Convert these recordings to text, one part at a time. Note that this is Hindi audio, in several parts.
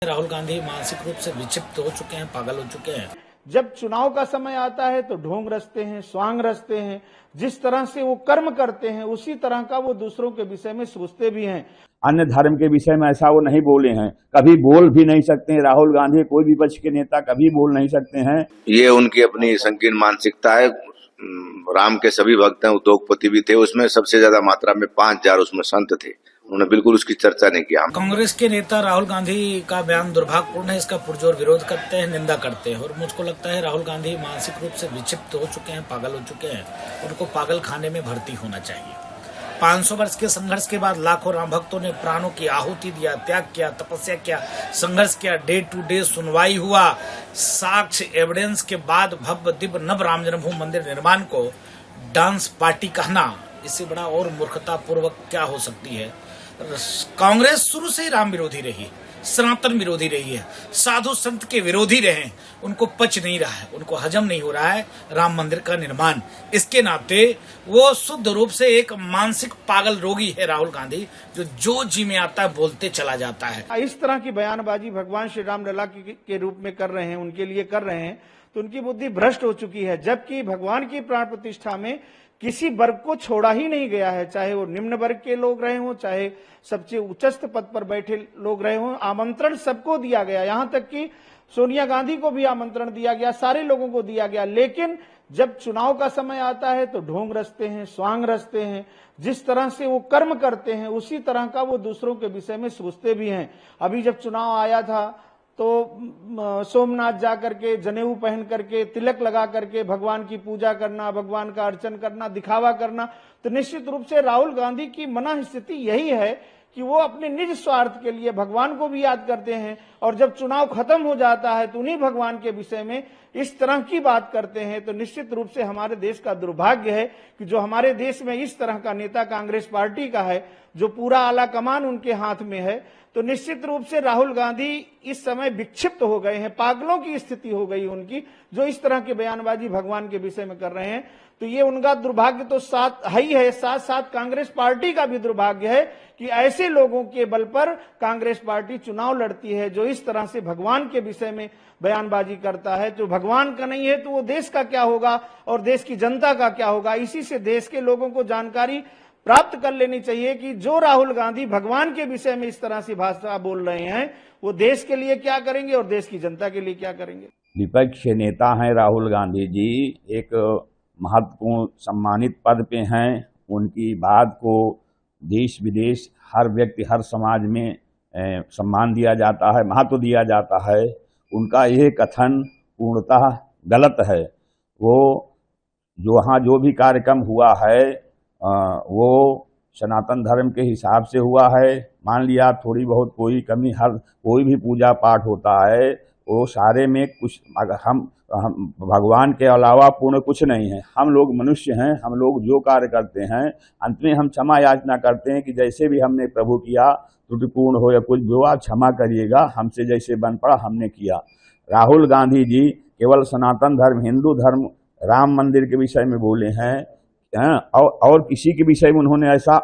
राहुल गांधी मानसिक रूप से विक्षिप्त हो चुके हैं, पागल हो चुके हैं। जब चुनाव का समय आता है तो ढोंग रचते हैं, स्वांग रचते हैं। जिस तरह से वो कर्म करते हैं उसी तरह का वो दूसरों के विषय में सोचते भी हैं। अन्य धर्म के विषय में ऐसा वो नहीं बोले हैं, कभी बोल भी नहीं सकते हैं। राहुल गांधी कोई भी विपक्ष के नेता कभी बोल नहीं सकते हैं। ये उनकी अपनी संकीर्ण मानसिकता है। राम के सभी भक्त हैं, उद्योगपति भी थे, उसमें सबसे ज्यादा मात्रा में 5000 उसमें संत थे। उन्होंने बिल्कुल उसकी चर्चा नहीं किया। कांग्रेस के नेता राहुल गांधी का बयान दुर्भाग्यपूर्ण है, इसका पुरजोर विरोध करते हैं, निंदा करते हैं। और मुझको लगता है राहुल गांधी मानसिक रूप से विक्षिप्त हो चुके हैं, पागल हो चुके हैं। उनको पागल खाने में भर्ती होना चाहिए। 500 वर्ष के संघर्ष के बाद लाखों राम भक्तों ने प्राणों की आहुति दिया, त्याग किया, तपस्या किया, संघर्ष किया, डे टू डे सुनवाई हुआ। साक्ष्य एविडेंस के बाद भव्य दिव्य नव राम जन्मभूमि मंदिर निर्माण को डांस पार्टी कहना, इससे बड़ा और मूर्खता पूर्वक क्या हो सकती है। कांग्रेस शुरू से ही राम विरोधी रही, सनातन विरोधी रही है, साधु संत के विरोधी रहे। उनको पच नहीं रहा है, उनको हजम नहीं हो रहा है राम मंदिर का निर्माण। इसके नाते वो शुद्ध रूप से एक मानसिक पागल रोगी है राहुल गांधी, जो जी में आता है बोलते चला जाता है। इस तरह की बयानबाजी भगवान श्री राम लला के रूप में कर रहे हैं, उनके लिए कर रहे हैं, तो उनकी बुद्धि भ्रष्ट हो चुकी है। जबकि भगवान की प्राण प्रतिष्ठा में किसी वर्ग को छोड़ा ही नहीं गया है, चाहे वो निम्न वर्ग के लोग रहे हों, चाहे सबसे उच्चस्थ पद पर बैठे लोग रहे हों। आमंत्रण सबको दिया गया, यहां तक कि सोनिया गांधी को भी आमंत्रण दिया गया, सारे लोगों को दिया गया। लेकिन जब चुनाव का समय आता है तो ढोंग रचते हैं, स्वांग रचते हैं। जिस तरह से वो कर्म करते हैं उसी तरह का वो दूसरों के विषय में सोचते भी हैं। अभी जब चुनाव आया था तो सोमनाथ जा करके, जनेऊ पहन करके, तिलक लगा करके भगवान की पूजा करना, भगवान का अर्चन करना, दिखावा करना, तो निश्चित रूप से राहुल गांधी की मन स्थिति यही है कि वो अपने निज स्वार्थ के लिए भगवान को भी याद करते हैं, और जब चुनाव खत्म हो जाता है तो उन्हीं भगवान के विषय में इस तरह की बात करते हैं। तो निश्चित रूप से हमारे देश का दुर्भाग्य है कि जो हमारे देश में इस तरह का नेता कांग्रेस पार्टी का है, जो पूरा आला कमान उनके हाथ में है। तो निश्चित रूप से राहुल गांधी इस समय विक्षिप्त हो गए हैं, पागलों की स्थिति हो गई उनकी, जो इस तरह की बयानबाजी भगवान के विषय में कर रहे हैं। तो ये उनका दुर्भाग्य तो साथ ही है, साथ साथ कांग्रेस पार्टी का भी दुर्भाग्य है कि ऐसे लोगों के बल पर कांग्रेस पार्टी चुनाव लड़ती है, जो इस तरह से भगवान के विषय में बयानबाजी करता है। जो भगवान का नहीं है तो वो देश का क्या होगा और देश की जनता का क्या होगा। इसी से देश के लोगों को जानकारी प्राप्त कर लेनी चाहिए कि जो राहुल गांधी भगवान के विषय में इस तरह से भाषा बोल रहे हैं, वो देश के लिए क्या करेंगे और देश की जनता के लिए क्या करेंगे। विपक्ष के नेता हैं राहुल गांधी जी, एक महत्वपूर्ण सम्मानित पद पे हैं। उनकी बात को देश विदेश हर व्यक्ति, हर समाज में सम्मान दिया जाता है, महत्व दिया जाता है। उनका यह कथन पूर्णतः गलत है। वो वहाँ जो भी कार्यक्रम हुआ है वो सनातन धर्म के हिसाब से हुआ है। मान लिया थोड़ी बहुत कोई कमी, हर कोई भी पूजा पाठ होता है वो सारे में कुछ, हम भगवान के अलावा पूर्ण कुछ नहीं है। हम लोग मनुष्य हैं, हम लोग जो कार्य करते हैं अंत में हम क्षमा याचना करते हैं कि जैसे भी हमने प्रभु किया, त्रुटिपूर्ण हो या कुछ भी हो, आप क्षमा करिएगा, हमसे जैसे बन पड़ा हमने किया। राहुल गांधी जी केवल सनातन धर्म, हिंदू धर्म, राम मंदिर के विषय में बोले हैं और किसी के विषय में उन्होंने ऐसा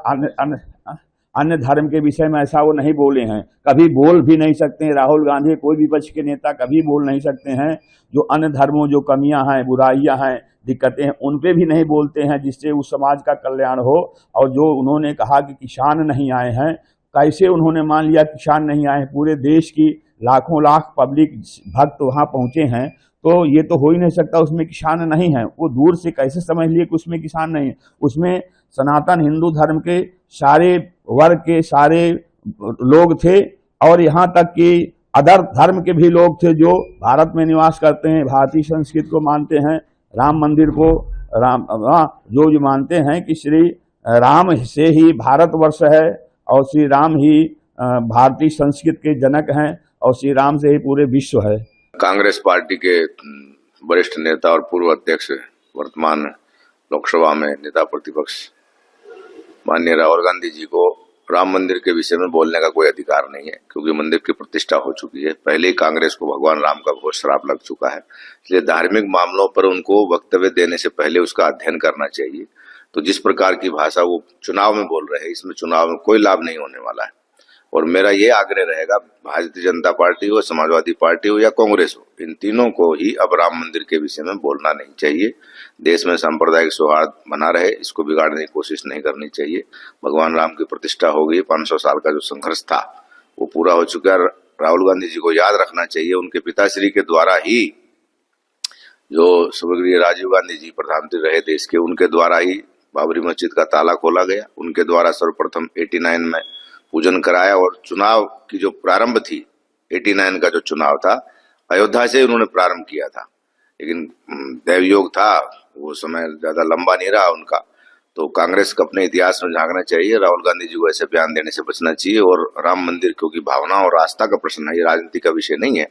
अन्य धर्म के विषय में ऐसा वो नहीं बोले हैं, कभी बोल भी नहीं सकते हैं। राहुल गांधी कोई भी विपक्ष के नेता कभी बोल नहीं सकते हैं। जो अन्य धर्मों जो कमियां हैं, बुराइयां हैं, दिक्कतें हैं, उन पे भी नहीं बोलते हैं जिससे उस समाज का कल्याण हो। और जो उन्होंने कहा कि किसान नहीं आए हैं, कैसे उन्होंने मान लिया किसान नहीं आए? पूरे देश की लाखों लाख पब्लिक भक्त वहां पहुंचे हैं, तो ये तो हो ही नहीं सकता उसमें किसान नहीं है। वो दूर से कैसे समझ लिए कि उसमें किसान नहीं है? उसमें सनातन हिंदू धर्म के सारे वर्ग के सारे लोग थे, और यहाँ तक कि अदर धर्म के भी लोग थे जो भारत में निवास करते हैं, भारतीय संस्कृति को मानते हैं, राम मंदिर को जो मानते हैं कि श्री राम से ही भारतवर्ष है और श्री राम ही भारतीय संस्कृति के जनक हैं और श्री राम से ही पूरे विश्व है। कांग्रेस पार्टी के वरिष्ठ नेता और पूर्व अध्यक्ष, वर्तमान लोकसभा में नेता प्रतिपक्ष माननीय राहुल गांधी जी को राम मंदिर के विषय में बोलने का कोई अधिकार नहीं है, क्योंकि मंदिर की प्रतिष्ठा हो चुकी है। पहले ही कांग्रेस को भगवान राम का घोर श्राप लग चुका है, इसलिए धार्मिक मामलों पर उनको वक्तव्य देने से पहले उसका अध्ययन करना चाहिए। तो जिस प्रकार की भाषा वो चुनाव में बोल रहे हैं, इसमें चुनाव में कोई लाभ नहीं होने वाला है। और मेरा ये आग्रह रहेगा, भारतीय जनता पार्टी हो, समाजवादी पार्टी हो या कांग्रेस हो, इन तीनों को ही अब राम मंदिर के विषय में बोलना नहीं चाहिए। देश में सांप्रदायिक सौहार्द बना रहे, इसको बिगाड़ने की कोशिश नहीं करनी चाहिए। भगवान राम की प्रतिष्ठा हो गई, 500 साल का जो संघर्ष था वो पूरा हो चुका है। राहुल गांधी जी को याद रखना चाहिए, उनके पिताश्री के द्वारा ही, जो स्वर्गीय राजीव गांधी जी प्रधानमंत्री रहे देश के, उनके द्वारा ही बाबरी मस्जिद का ताला खोला गया, उनके द्वारा सर्वप्रथम 89 में पूजन कराया, और चुनाव की जो प्रारंभ थी 89 का जो चुनाव था, अयोध्या से उन्होंने प्रारंभ किया था। लेकिन दैवयोग था, वो समय ज्यादा लंबा नहीं रहा उनका। तो कांग्रेस को अपने इतिहास में झांकना चाहिए, राहुल गांधी जी को ऐसे बयान देने से बचना चाहिए। और राम मंदिर, क्योंकि भावना और आस्था का प्रश्न है, ये राजनीति का विषय नहीं है।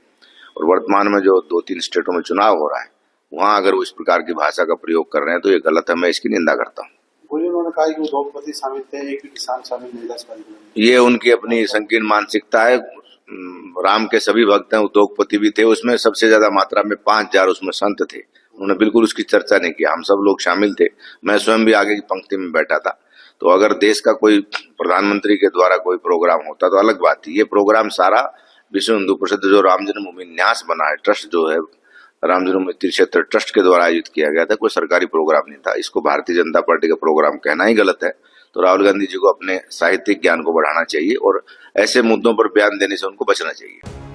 और वर्तमान में जो 2-3 स्टेटों में चुनाव हो रहा है, वहां अगर वो इस प्रकार की भाषा का प्रयोग कर रहे हैं तो ये गलत है, मैं इसकी निंदा करता हूँ। उन्होंने कहा कि उद्योगपति शामिल थे, एक भी किसान शामिल नहीं था। ये उनकी अपनी संकीर्ण मानसिकता है। राम के सभी भक्त हैं, उद्योगपति भी थे, उसमें सबसे ज्यादा मात्रा में 5000 उसमें संत थे। उन्होंने बिल्कुल उसकी चर्चा नहीं की, हम सब लोग शामिल थे, मैं स्वयं भी आगे की पंक्ति में बैठा था। तो अगर देश का कोई प्रधानमंत्री के द्वारा कोई प्रोग्राम होता तो अलग बात थी। ये प्रोग्राम सारा विश्व हिंदू परिषद जो राम जन्मभूमि न्यास बना है, ट्रस्ट जो है राम जन्मभूमि तीर्थ क्षेत्र ट्रस्ट के द्वारा आयोजित किया गया था, कोई सरकारी प्रोग्राम नहीं था। इसको भारतीय जनता पार्टी का प्रोग्राम कहना ही गलत है। तो राहुल गांधी जी को अपने साहित्यिक ज्ञान को बढ़ाना चाहिए और ऐसे मुद्दों पर बयान देने से उनको बचना चाहिए।